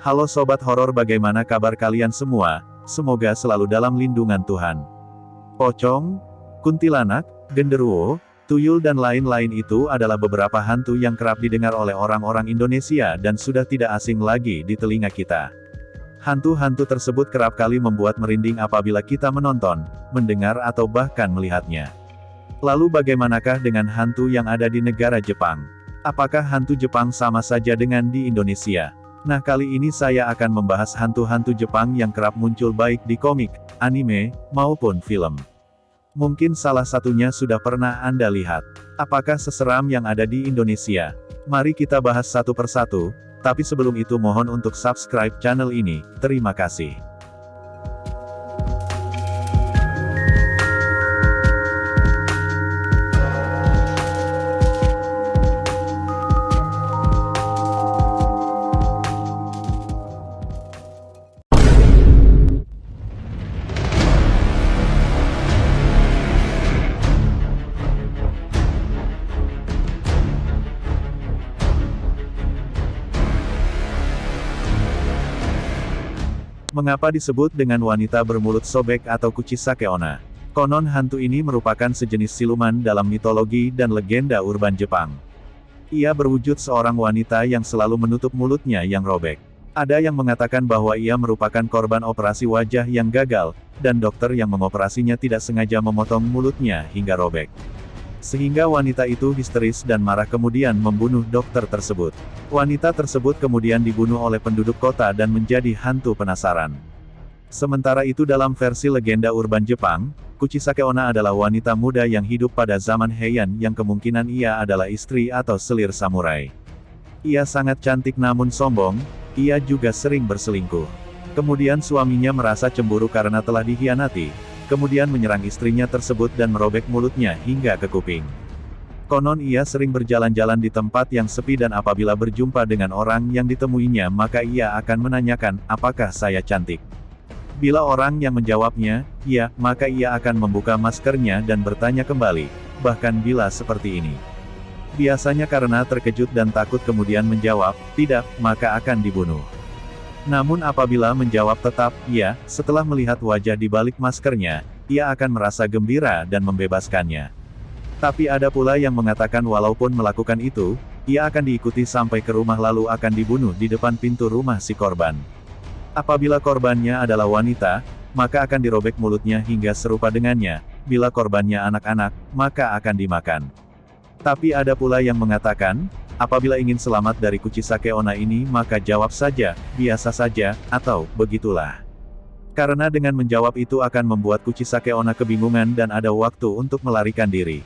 Halo Sobat Horor, bagaimana kabar kalian semua? Semoga selalu dalam lindungan Tuhan. Pocong, kuntilanak, genderuwo, tuyul dan lain-lain itu adalah beberapa hantu yang kerap didengar oleh orang-orang Indonesia dan sudah tidak asing lagi di telinga kita. Hantu-hantu tersebut kerap kali membuat merinding apabila kita menonton, mendengar atau bahkan melihatnya. Lalu bagaimanakah dengan hantu yang ada di negara Jepang? Apakah hantu Jepang sama saja dengan di Indonesia? Nah, kali ini saya akan membahas hantu-hantu Jepang yang kerap muncul baik di komik, anime, maupun film. Mungkin salah satunya sudah pernah Anda lihat. Apakah seseram yang ada di Indonesia? Mari kita bahas satu persatu, tapi sebelum itu mohon untuk subscribe channel ini, terima kasih. Mengapa disebut dengan wanita bermulut sobek atau Kuchisake Onna? Konon hantu ini merupakan sejenis siluman dalam mitologi dan legenda urban Jepang. Ia berwujud seorang wanita yang selalu menutup mulutnya yang robek. Ada yang mengatakan bahwa ia merupakan korban operasi wajah yang gagal, dan dokter yang mengoperasinya tidak sengaja memotong mulutnya hingga robek. Sehingga wanita itu histeris dan marah kemudian membunuh dokter tersebut. Wanita tersebut kemudian dibunuh oleh penduduk kota dan menjadi hantu penasaran. Sementara itu dalam versi legenda urban Jepang, Kuchisake Onna adalah wanita muda yang hidup pada zaman Heian yang kemungkinan ia adalah istri atau selir samurai. Ia sangat cantik namun sombong, ia juga sering berselingkuh. Kemudian suaminya merasa cemburu karena telah dikhianati. Kemudian menyerang istrinya tersebut dan merobek mulutnya hingga ke kuping. Konon ia sering berjalan-jalan di tempat yang sepi dan apabila berjumpa dengan orang yang ditemuinya maka ia akan menanyakan, apakah saya cantik? Bila orang yang menjawabnya, ya, maka ia akan membuka maskernya dan bertanya kembali, bahkan bila seperti ini. Biasanya karena terkejut dan takut kemudian menjawab, tidak, maka akan dibunuh. Namun apabila menjawab tetap, ya, setelah melihat wajah di balik maskernya, ia akan merasa gembira dan membebaskannya. Tapi ada pula yang mengatakan walaupun melakukan itu, ia akan diikuti sampai ke rumah lalu akan dibunuh di depan pintu rumah si korban. Apabila korbannya adalah wanita, maka akan dirobek mulutnya hingga serupa dengannya, bila korbannya anak-anak, maka akan dimakan. Tapi ada pula yang mengatakan, apabila ingin selamat dari Kuchisake Onna ini maka jawab saja, biasa saja, atau, begitulah. Karena dengan menjawab itu akan membuat Kuchisake Onna kebingungan dan ada waktu untuk melarikan diri.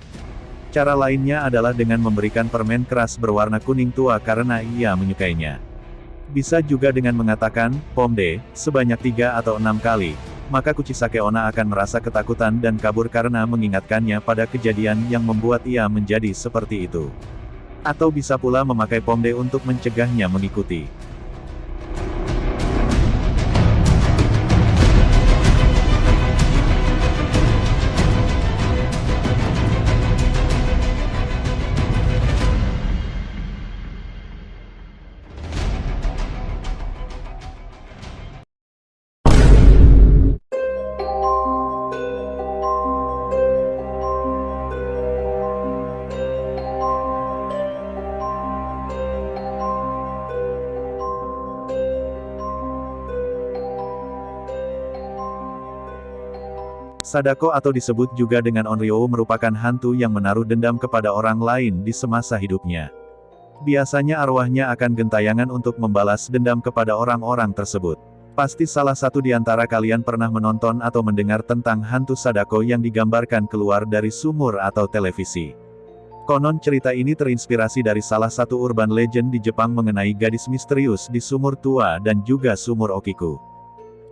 Cara lainnya adalah dengan memberikan permen keras berwarna kuning tua karena ia menyukainya. Bisa juga dengan mengatakan, pomde, sebanyak 3 atau 6 kali, maka Kuchisake Onna akan merasa ketakutan dan kabur karena mengingatkannya pada kejadian yang membuat ia menjadi seperti itu. Atau bisa pula memakai pomde untuk mencegahnya mengikuti. Sadako atau disebut juga dengan Onryo merupakan hantu yang menaruh dendam kepada orang lain di semasa hidupnya. Biasanya arwahnya akan gentayangan untuk membalas dendam kepada orang-orang tersebut. Pasti salah satu di antara kalian pernah menonton atau mendengar tentang hantu Sadako yang digambarkan keluar dari sumur atau televisi. Konon cerita ini terinspirasi dari salah satu urban legend di Jepang mengenai gadis misterius di sumur tua dan juga sumur Okiku.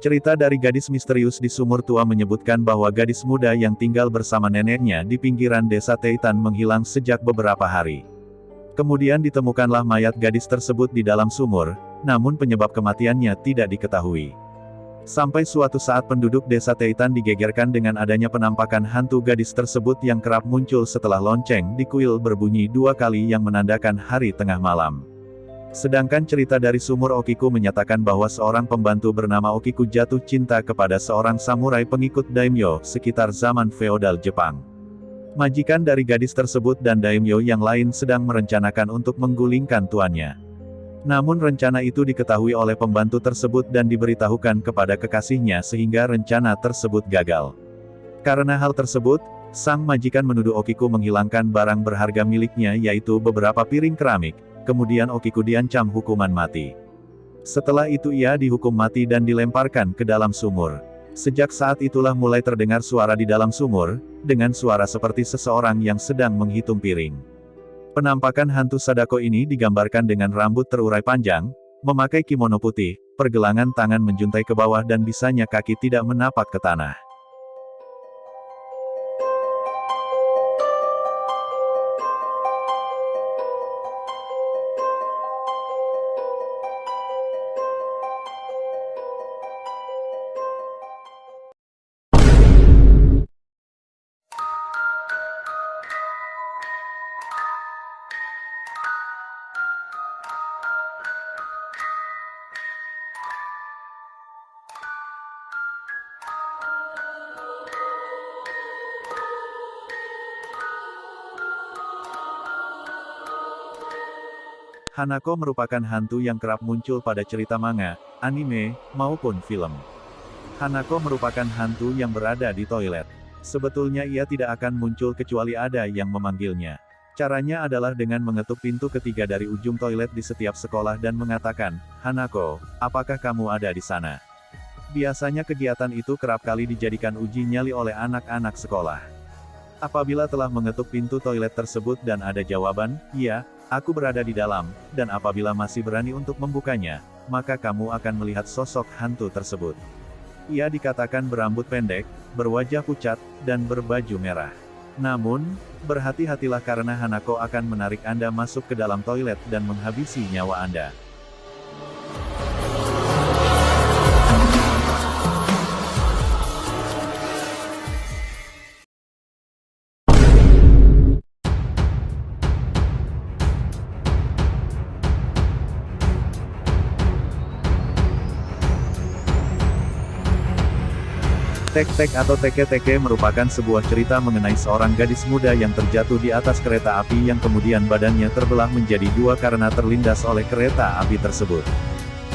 Cerita dari gadis misterius di sumur tua menyebutkan bahwa gadis muda yang tinggal bersama neneknya di pinggiran desa Teitan menghilang sejak beberapa hari. Kemudian ditemukanlah mayat gadis tersebut di dalam sumur, namun penyebab kematiannya tidak diketahui. Sampai suatu saat penduduk desa Teitan digegerkan dengan adanya penampakan hantu gadis tersebut yang kerap muncul setelah lonceng di kuil berbunyi 2 kali yang menandakan hari tengah malam. Sedangkan cerita dari sumur Okiku menyatakan bahwa seorang pembantu bernama Okiku jatuh cinta kepada seorang samurai pengikut daimyo sekitar zaman feodal Jepang. Majikan dari gadis tersebut dan daimyo yang lain sedang merencanakan untuk menggulingkan tuannya. Namun rencana itu diketahui oleh pembantu tersebut dan diberitahukan kepada kekasihnya sehingga rencana tersebut gagal. Karena hal tersebut, sang majikan menuduh Okiku menghilangkan barang berharga miliknya yaitu beberapa piring keramik. Kemudian Okiku diancam hukuman mati. Setelah itu ia dihukum mati dan dilemparkan ke dalam sumur. Sejak saat itulah mulai terdengar suara di dalam sumur, dengan suara seperti seseorang yang sedang menghitung piring. Penampakan hantu Sadako ini digambarkan dengan rambut terurai panjang, memakai kimono putih, pergelangan tangan menjuntai ke bawah dan bisanya kaki tidak menapak ke tanah. Hanako merupakan hantu yang kerap muncul pada cerita manga, anime, maupun film. Hanako merupakan hantu yang berada di toilet. Sebetulnya ia tidak akan muncul kecuali ada yang memanggilnya. Caranya adalah dengan mengetuk pintu ketiga dari ujung toilet di setiap sekolah dan mengatakan, "Hanako, apakah kamu ada di sana?" Biasanya kegiatan itu kerap kali dijadikan uji nyali oleh anak-anak sekolah. Apabila telah mengetuk pintu toilet tersebut dan ada jawaban, "Iya, aku berada di dalam," dan apabila masih berani untuk membukanya, maka kamu akan melihat sosok hantu tersebut. Ia dikatakan berambut pendek, berwajah pucat, dan berbaju merah. Namun, berhati-hatilah karena Hanako akan menarik Anda masuk ke dalam toilet dan menghabisi nyawa Anda. Tek-tek atau teke-teke merupakan sebuah cerita mengenai seorang gadis muda yang terjatuh di atas kereta api yang kemudian badannya terbelah menjadi dua karena terlindas oleh kereta api tersebut.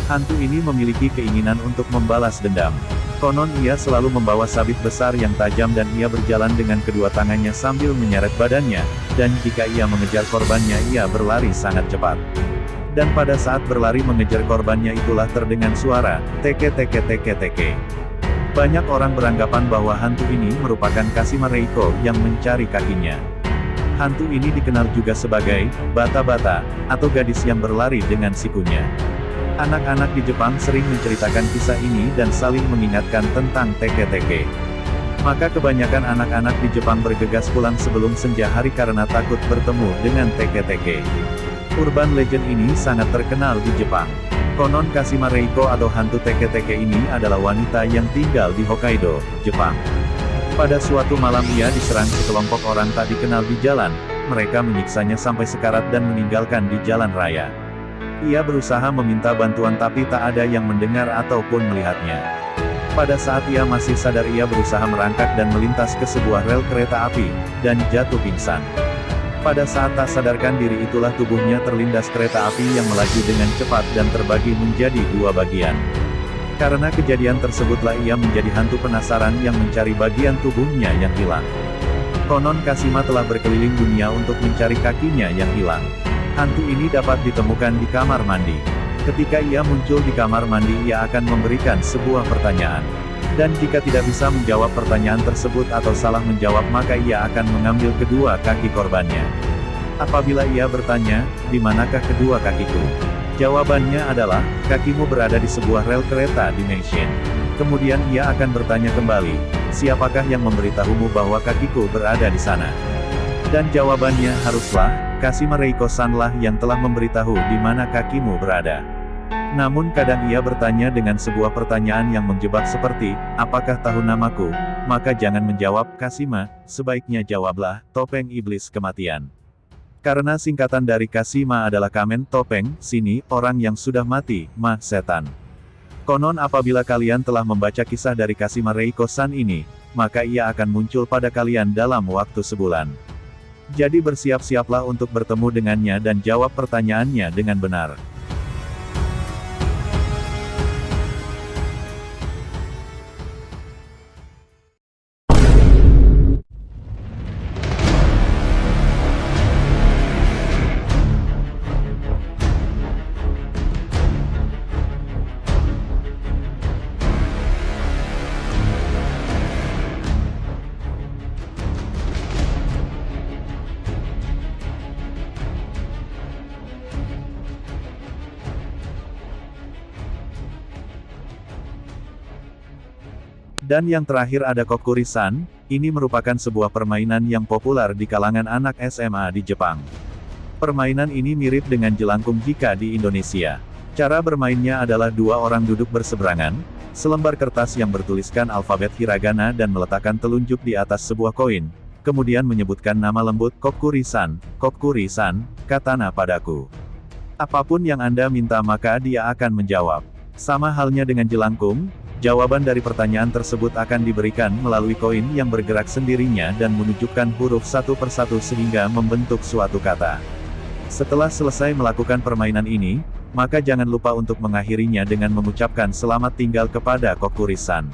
Hantu ini memiliki keinginan untuk membalas dendam. Konon ia selalu membawa sabit besar yang tajam dan ia berjalan dengan kedua tangannya sambil menyeret badannya, dan jika ia mengejar korbannya ia berlari sangat cepat. Dan pada saat berlari mengejar korbannya itulah terdengar suara, teke-teke-teke-teke. Banyak orang beranggapan bahwa hantu ini merupakan Kashima Reiko yang mencari kakinya. Hantu ini dikenal juga sebagai bata-bata, atau gadis yang berlari dengan sikunya. Anak-anak di Jepang sering menceritakan kisah ini dan saling mengingatkan tentang teke-teke. Maka kebanyakan anak-anak di Jepang bergegas pulang sebelum senja hari karena takut bertemu dengan teke-teke. Urban legend ini sangat terkenal di Jepang. Konon Kashima Reiko atau hantu teke-teke ini adalah wanita yang tinggal di Hokkaido, Jepang. Pada suatu malam ia diserang sekelompok orang tak dikenal di jalan, mereka menyiksanya sampai sekarat dan meninggalkan di jalan raya. Ia berusaha meminta bantuan tapi tak ada yang mendengar ataupun melihatnya. Pada saat ia masih sadar ia berusaha merangkak dan melintas ke sebuah rel kereta api, dan jatuh pingsan. Pada saat tak sadarkan diri itulah tubuhnya terlindas kereta api yang melaju dengan cepat dan terbagi menjadi dua bagian. Karena kejadian tersebutlah ia menjadi hantu penasaran yang mencari bagian tubuhnya yang hilang. Konon Kashima telah berkeliling dunia untuk mencari kakinya yang hilang. Hantu ini dapat ditemukan di kamar mandi. Ketika ia muncul di kamar mandi ia akan memberikan sebuah pertanyaan. Dan jika tidak bisa menjawab pertanyaan tersebut atau salah menjawab maka ia akan mengambil kedua kaki korbannya. Apabila ia bertanya, "Di manakah kedua kakiku?" Jawabannya adalah, "Kakimu berada di sebuah rel kereta di Meishin." Kemudian ia akan bertanya kembali, "Siapakah yang memberitahumu bahwa kakiku berada di sana?" Dan jawabannya haruslah, "Kashima Reiko-san lah yang telah memberitahu di mana kakimu berada." Namun kadang ia bertanya dengan sebuah pertanyaan yang menjebak seperti, "Apakah tahu namaku?" Maka jangan menjawab, "Kashima," sebaiknya jawablah, "Topeng Iblis Kematian." Karena singkatan dari Kashima adalah Kamen Topeng, sini, orang yang sudah mati, setan. Konon apabila kalian telah membaca kisah dari Kashima Reiko-san ini, maka ia akan muncul pada kalian dalam waktu sebulan. Jadi bersiap-siaplah untuk bertemu dengannya dan jawab pertanyaannya dengan benar. Dan yang terakhir ada Kokuri-san, ini merupakan sebuah permainan yang populer di kalangan anak SMA di Jepang. Permainan ini mirip dengan jelangkung jika di Indonesia. Cara bermainnya adalah dua orang duduk berseberangan, selembar kertas yang bertuliskan alfabet hiragana dan meletakkan telunjuk di atas sebuah koin, kemudian menyebutkan nama lembut Kokuri-san, Kokuri-san, katana padaku. Apapun yang Anda minta maka dia akan menjawab. Sama halnya dengan jelangkung, jawaban dari pertanyaan tersebut akan diberikan melalui koin yang bergerak sendirinya dan menunjukkan huruf satu persatu sehingga membentuk suatu kata. Setelah selesai melakukan permainan ini, maka jangan lupa untuk mengakhirinya dengan mengucapkan selamat tinggal kepada Kokuri-san.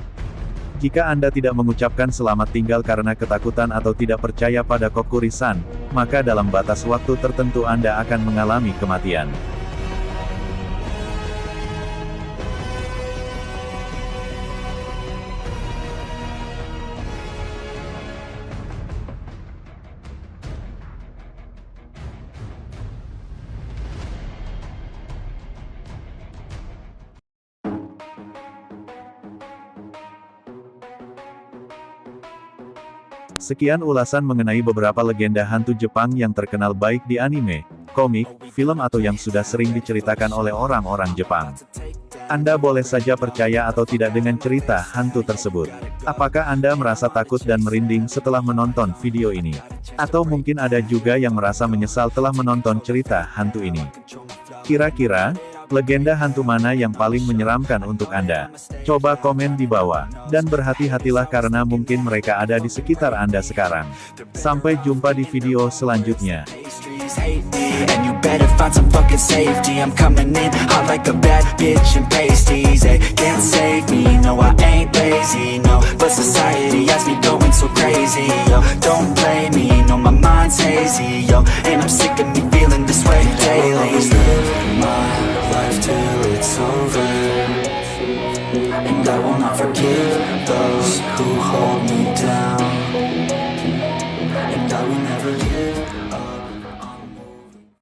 Jika Anda tidak mengucapkan selamat tinggal karena ketakutan atau tidak percaya pada Kokuri-san, maka dalam batas waktu tertentu Anda akan mengalami kematian. Sekian ulasan mengenai beberapa legenda hantu Jepang yang terkenal baik di anime, komik, film atau yang sudah sering diceritakan oleh orang-orang Jepang. Anda boleh saja percaya atau tidak dengan cerita hantu tersebut. Apakah Anda merasa takut dan merinding setelah menonton video ini? Atau mungkin ada juga yang merasa menyesal telah menonton cerita hantu ini? Kira-kira, legenda hantu mana yang paling menyeramkan untuk Anda? Coba komen di bawah. Dan berhati-hatilah karena mungkin mereka ada di sekitar Anda sekarang. Sampai jumpa di video selanjutnya. And you better find some fucking safety. I'm coming in hot like a bad bitch and pasties. They can't save me, no I ain't lazy, no. But society has me going so crazy, yo. Don't blame me, no my mind's hazy, yo. And I'm sick of me feeling this way daily. Live my life till it's over, and I will not forgive those who hold me down.